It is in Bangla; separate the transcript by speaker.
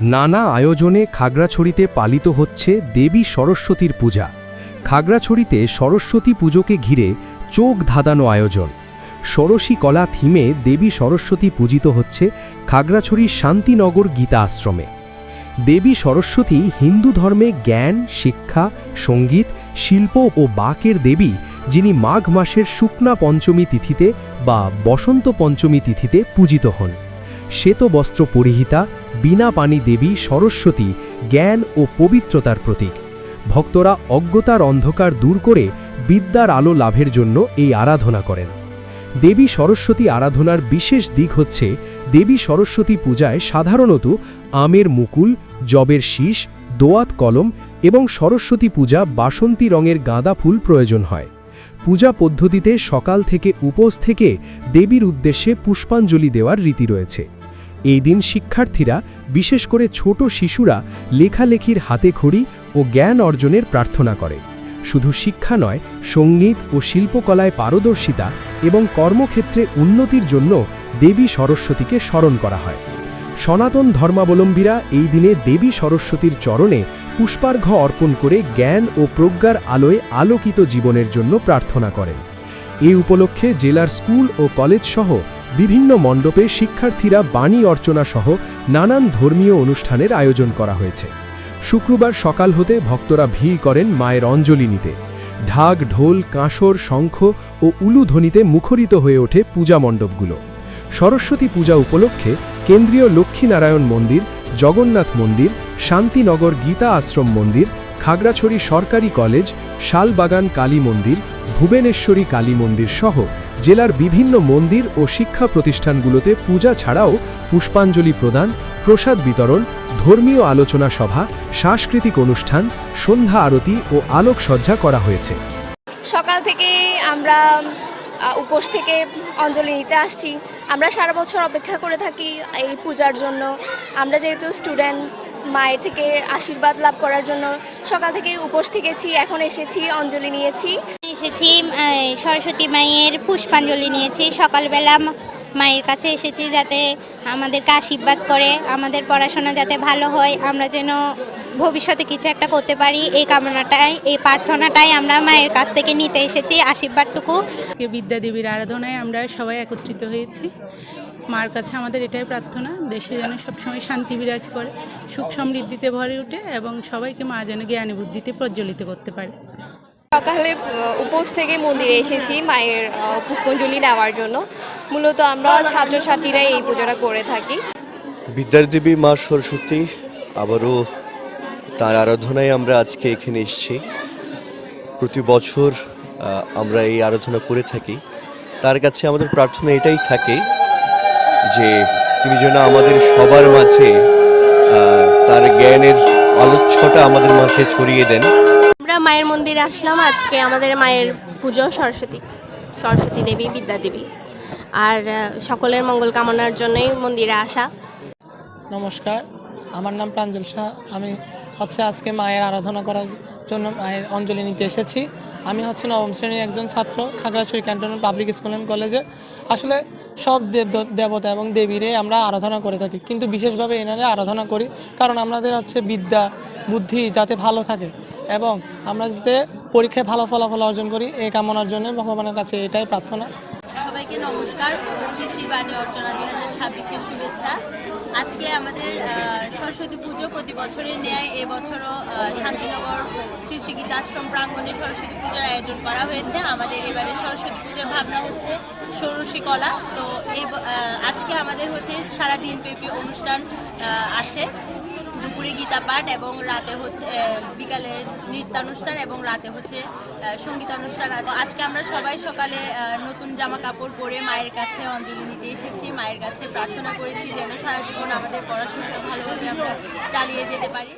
Speaker 1: নানা আয়োজনে খাগড়াছড়িতে পালিত হচ্ছে দেবী সরস্বতীর পূজা। খাগড়াছড়িতে সরস্বতী পুজোকে ঘিরে চোখ ধাঁধানো আয়োজন। ষোড়শী কলা থিমে দেবী সরস্বতী পূজিত হচ্ছে খাগড়াছড়ির শান্তিনগর গীতা আশ্রমে। দেবী সরস্বতী হিন্দু ধর্মে জ্ঞান, শিক্ষা, সঙ্গীত, শিল্প ও বাকের দেবী, যিনি মাঘ মাসের শুক্লা পঞ্চমী তিথিতে বা বসন্ত পঞ্চমী তিথিতে পূজিত হন। শ্বেত বস্ত্র পরিহিতা বিনা পানি দেবী সরস্বতী জ্ঞান ও পবিত্রতার প্রতীক। ভক্তরা অজ্ঞতার অন্ধকার দূর করে বিদ্যার আলো লাভের জন্য এই আরাধনা করেন। দেবী সরস্বতী আরাধনার বিশেষ দিক হচ্ছে, দেবী সরস্বতী পূজায় সাধারণত আমের মুকুল, জবের শীষ, দোয়াত কলম এবং সরস্বতী পূজা বাসন্তী রঙের গাঁদা ফুল প্রয়োজন হয়। পূজা পদ্ধতিতে সকাল থেকে উপোস থেকে দেবীর উদ্দেশ্যে পুষ্পাঞ্জলি দেওয়ার রীতি রয়েছে। এই দিন শিক্ষার্থীরা, বিশেষ করে ছোট শিশুরা, লেখালেখির হাতেখড়ি ও জ্ঞান অর্জনের প্রার্থনা করে। শুধু শিক্ষা নয়, সঙ্গীত ও শিল্পকলায় পারদর্শিতা এবং কর্মক্ষেত্রে উন্নতির জন্য দেবী সরস্বতীকে স্মরণ করা হয়। সনাতন ধর্মাবলম্বীরা এই দিনে দেবী সরস্বতীর চরণে পুষ্পার্ঘ্য অর্পণ করে জ্ঞান ও প্রজ্ঞার আলোয় আলোকিত জীবনের জন্য প্রার্থনা করেন। এই উপলক্ষে জেলার স্কুল ও কলেজ সহ বিভিন্ন মণ্ডপে শিক্ষার্থীরা বাণী অর্চনা সহ নানান ধর্মীয় অনুষ্ঠানের আয়োজন করা হয়েছে। শুক্রবার সকাল হতে ভক্তরা ভিড় করেন মায়ের অঞ্জলি নিতে। ঢাক, ঢোল, কাঁসর, শঙ্খ ও উলুধ্বনিতে মুখরিত হয়ে ওঠে পূজা মণ্ডপগুলো। সরস্বতী পূজা উপলক্ষে কেন্দ্রীয় লক্ষ্মীনারায়ণ মন্দির, জগন্নাথ মন্দির, শান্তিনগর গীতা আশ্রম মন্দির, খাগড়াছড়ি সরকারি কলেজ, শালবাগান কালী মন্দির, ভুবনেশ্বরী কালী মন্দির সহ জেলার বিভিন্ন মন্দির ও শিক্ষা প্রতিষ্ঠানগুলোতে পূজা ছাড়াও পুষ্পাঞ্জলি প্রদান, প্রসাদ বিতরণ, ধর্মীয় আলোচনা সভা, সাংস্কৃতিক অনুষ্ঠান, সন্ধ্যা আরতি ও আলোকসজ্জা করা হয়েছে।
Speaker 2: সকাল থেকে আমরা উপোস থেকে অঞ্জলি নিতে আসছি। আমরা সারা বছর অপেক্ষা করে থাকি এই পূজার জন্য। আমরা যেহেতু স্টুডেন্ট, মায়ের থেকে আশীর্বাদ লাভ করার জন্য সকাল থেকে উপোস থেকেছি, এখন এসেছি, অঞ্জলি নিয়েছি।
Speaker 3: সরস্বতী মায়ের পুষ্পাঞ্জলি নিয়েছি। সকালবেলা মায়ের কাছে এসেছি যাতে আমাদেরকে আশীর্বাদ করে, আমাদের পড়াশোনা যাতে ভালো হয়, আমরা যেন ভবিষ্যতে কিছু একটা করতে পারি, এই কামনাটাই, এই প্রার্থনাটাই আমরা মায়ের কাছ থেকে নিতে এসেছি, আশীর্বাদটুকু।
Speaker 4: বিদ্যা দেবীর আরাধনায় আমরা সবাই একত্রিত হয়েছি। মার কাছে আমাদের এটাই প্রার্থনা, দেশে যেন সবসময় শান্তি বিরাজ করে, সুখ সমৃদ্ধিতে ভরে ওঠে এবং সবাইকে মা যেন জ্ঞানী বুদ্ধিতে প্রজ্বলিত করতে পারে।
Speaker 2: সকালে উপোস থেকে মন্দিরে এসেছি মায়ের পুষ্পাঞ্জলি নেওয়ার জন্য। মূলত আমরা ছাত্রছাত্রীরাই এই পুজোটা করে থাকি।
Speaker 5: বিদ্যার দেবী মা সরস্বতী, আবারও তার আরাধনায় আমরা আজকে এখানে এসেছি। প্রতি বছর আমরা এই আরাধনা করে থাকি। তার কাছে আমাদের প্রার্থনা এটাই থাকে যে তিনি যেন আমাদের সবার মাঝে তার জ্ঞানের আলোচ্ছটা আমাদের মাঝে ছড়িয়ে দেন।
Speaker 2: আমরা মায়ের মন্দিরে আসলাম। আজকে আমাদের মায়ের পুজো সরস্বতী দেবী, বিদ্যা দেবী, আর সকলের মঙ্গল কামনার জন্যই মন্দিরে আসা।
Speaker 6: নমস্কার, আমার নাম প্রাঞ্জল শাহ। আমি আজকে মায়ের আরাধনা করার জন্য মায়ের অঞ্জলি নিতে এসেছি। আমি নবম শ্রেণীর একজন ছাত্র, Khagrachhari cantonment public school and কলেজে। আসলে সব দেবতা এবং দেবীরে আমরা আরাধনা করে থাকি, কিন্তু বিশেষভাবে এনারে আরাধনা করি কারণ আমাদের বিদ্যা বুদ্ধি যাতে ভালো থাকে এবং আমরা যাতে পরীক্ষায় ভালো ফলাফল অর্জন করি, এই কামনার জন্য ভগবানের কাছে এটাই প্রার্থনা।
Speaker 7: সবাইকে নমস্কার ও শ্রী শ্রী বাণী অর্চনা 2026-এর শুভেচ্ছা। আজকে আমাদের সরস্বতী পুজো প্রতি বছরের ন্যায় এবছরও শান্তিনগর শ্রী শ্রী গীতাশ্রম প্রাঙ্গণে সরস্বতী পুজোর আয়োজন করা হয়েছে। আমাদের এবারে সরস্বতী পুজোর ভাবনা হচ্ছে ষোড়শী কলা। তো আজকে আমাদের সারাদিন ব্যাপী অনুষ্ঠান আছে। দুপুরে গীতা পাঠ এবং রাতে বিকালে নৃত্যানুষ্ঠান এবং রাতে সঙ্গীতানুষ্ঠান। আজকে আমরা সবাই সকালে নতুন জামা কাপড় পরে মায়ের কাছে অঞ্জলি নিতে এসেছি। মায়ের কাছে প্রার্থনা করেছি যেন সারা জীবন আমাদের পড়াশোনাটা ভালোভাবে আমরা চালিয়ে যেতে পারি।